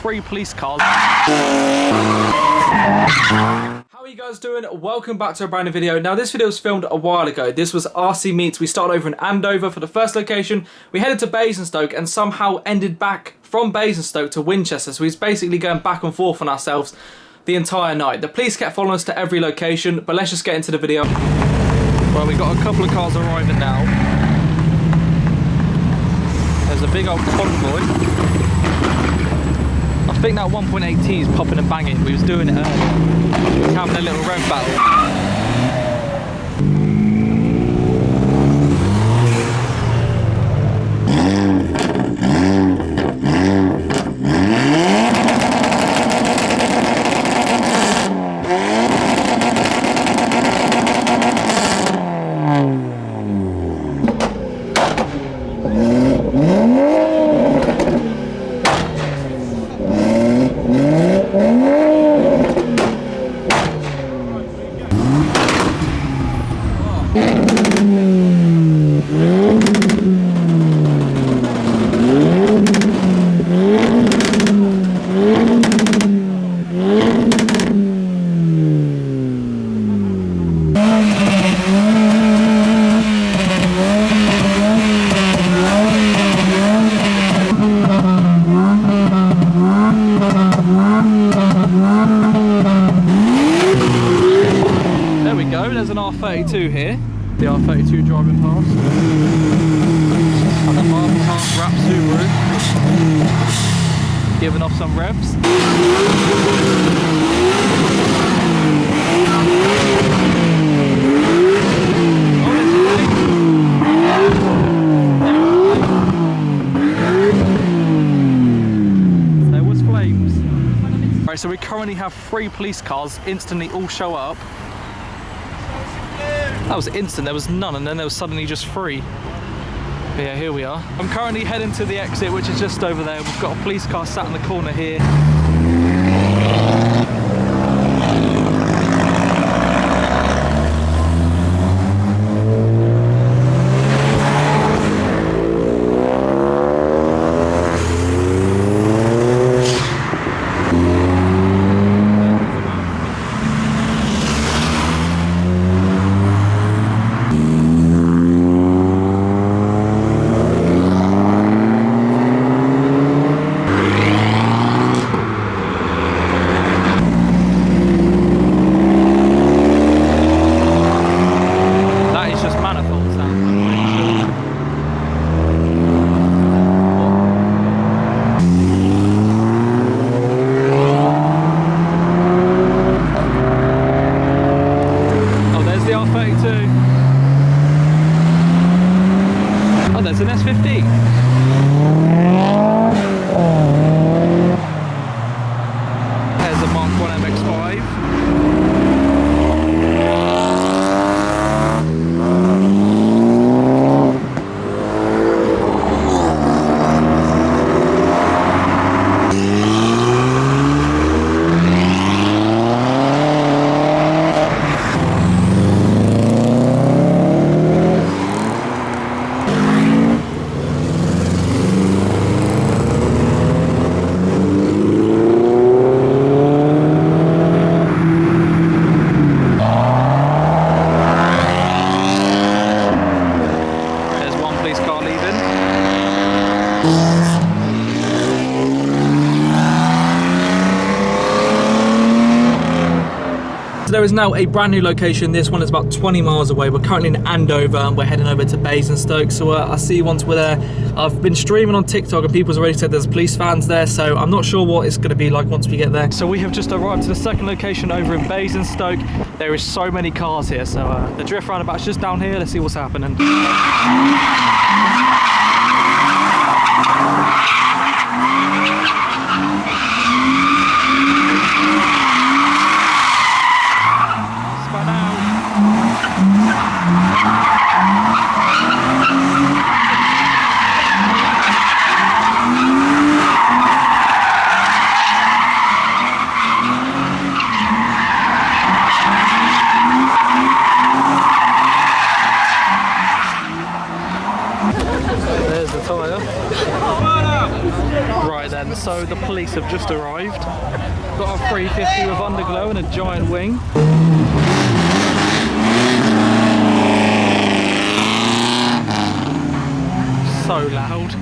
3 police cars. How are you guys doing? Welcome back to a brand new video. Now this video was filmed a while ago. This was RC Meets. We started over in Andover for the first location. We headed to Basingstoke and somehow ended back from Basingstoke to Winchester. So he's basically going back and forth on ourselves the entire night. The police kept following us to every location, but let's just get into the video. Well, we've got a couple of cars arriving now. There's a big old convoy. I think that 1.8T is popping and banging. We was doing it earlier. We was having a little rev battle. There's an R32 here, the R32 driving past, and the half wrap Subaru giving off some revs. There was flames. Right, so we currently have 3 police cars instantly all show up. That was instant, there was none, and then there was suddenly just 3. But yeah, here we are. I'm currently heading to the exit, which is just over there. We've got a police car sat in the corner here. Oh, there's an S50. There's a Mark 1 MX-5. There is now a brand new location. This one is about 20 miles away. We're currently in Andover and we're heading over to Basingstoke. So I'll see you once we're there. I've been streaming on TikTok and people's already said there's police vans there. So I'm not sure what it's going to be like once we get there. So we have just arrived to the second location over in Basingstoke. There is so many cars here. So the drift roundabout's just down here. Let's see what's happening. So the police have just arrived. Got a 350 with underglow and a giant wing. So loud.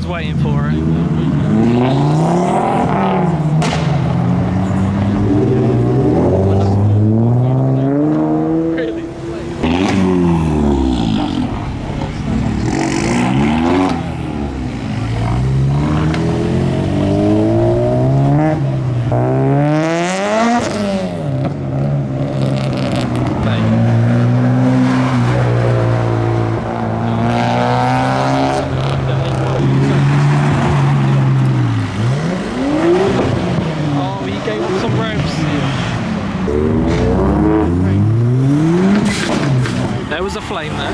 Waiting for it. Really? There was a flame there.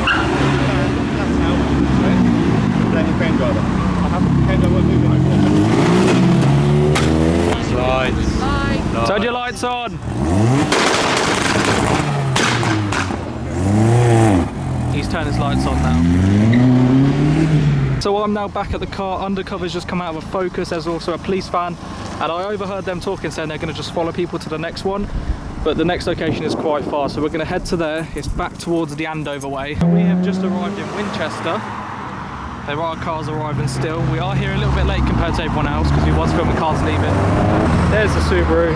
Lights. Turn your lights on. He's turned his lights on now. So I'm now back at the car. Undercover's just come out of a Focus. There's also a police van, and I overheard them talking, saying they're going to just follow people to the next one. But the next location is quite far, so we're going to head to there. It's back towards the Andover way. We have just arrived in Winchester. There are cars arriving still. We are here a little bit late compared to everyone else because we was filming cars leaving. There's the Subaru.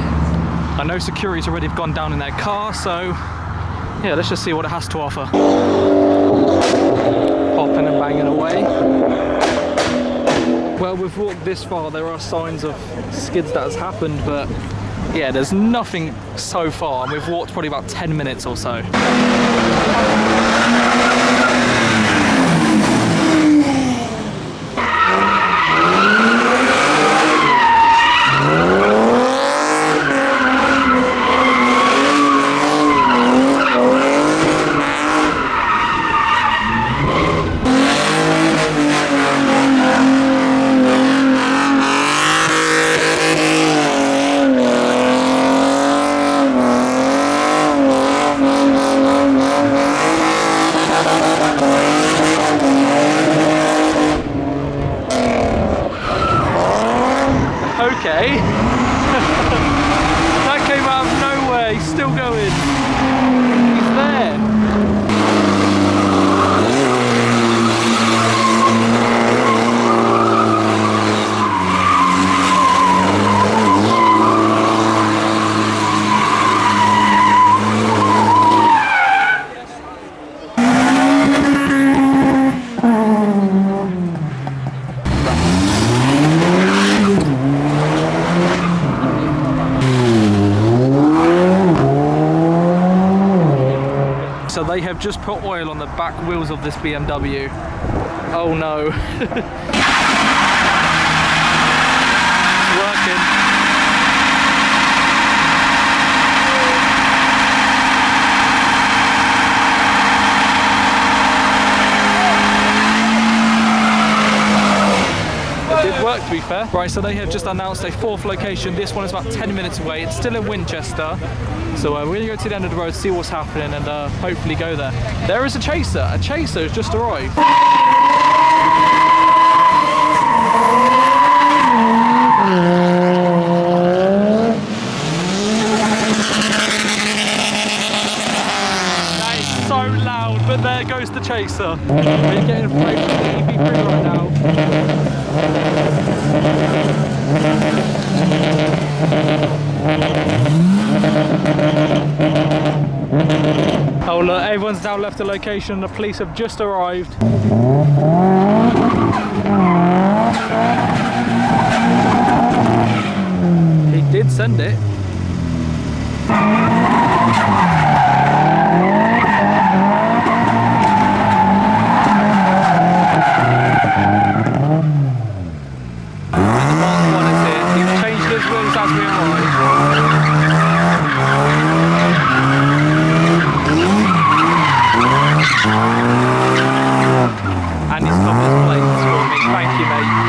I know security's already gone down in their car, so yeah, let's just see what it has to offer. Popping and banging away. Well, we've walked this far. There are signs of skids that has happened, but yeah, there's nothing so far, and we've walked probably about 10 minutes or so. Okay. That came out of nowhere. He's still going. He's there. So they have just put oil on the back wheels of this BMW. Oh no. It's working. Work, to be fair. Right, so they have just announced a fourth location. This one is about 10 minutes away. It's still in Winchester. So we're going to go to the end of the road, see what's happening, and hopefully go there. There is a chaser. A chaser has just arrived. That is so loud, but there goes the chaser. We're getting afraid of the EV3 right now. Oh look, everyone's now left the location. The police have just arrived. He did send it. And he's covered his plate. you, mate.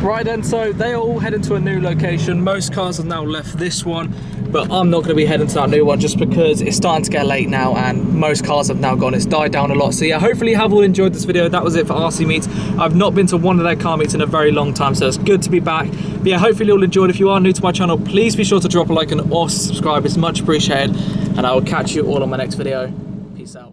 Right then, so they all heading to a new location. Most cars have now left this one, but I'm not going to be heading to that new one just because it's starting to get late now and most cars have now gone. It's died down a lot. So yeah, hopefully you have all enjoyed this video. That was it for RC meets. I've not been to one of their car meets in a very long time, so it's good to be back. But yeah, hopefully you all enjoyed. If you are new to my channel, please be sure to drop a like and also subscribe. It's much appreciated, and I will catch you all on my next video. Peace out.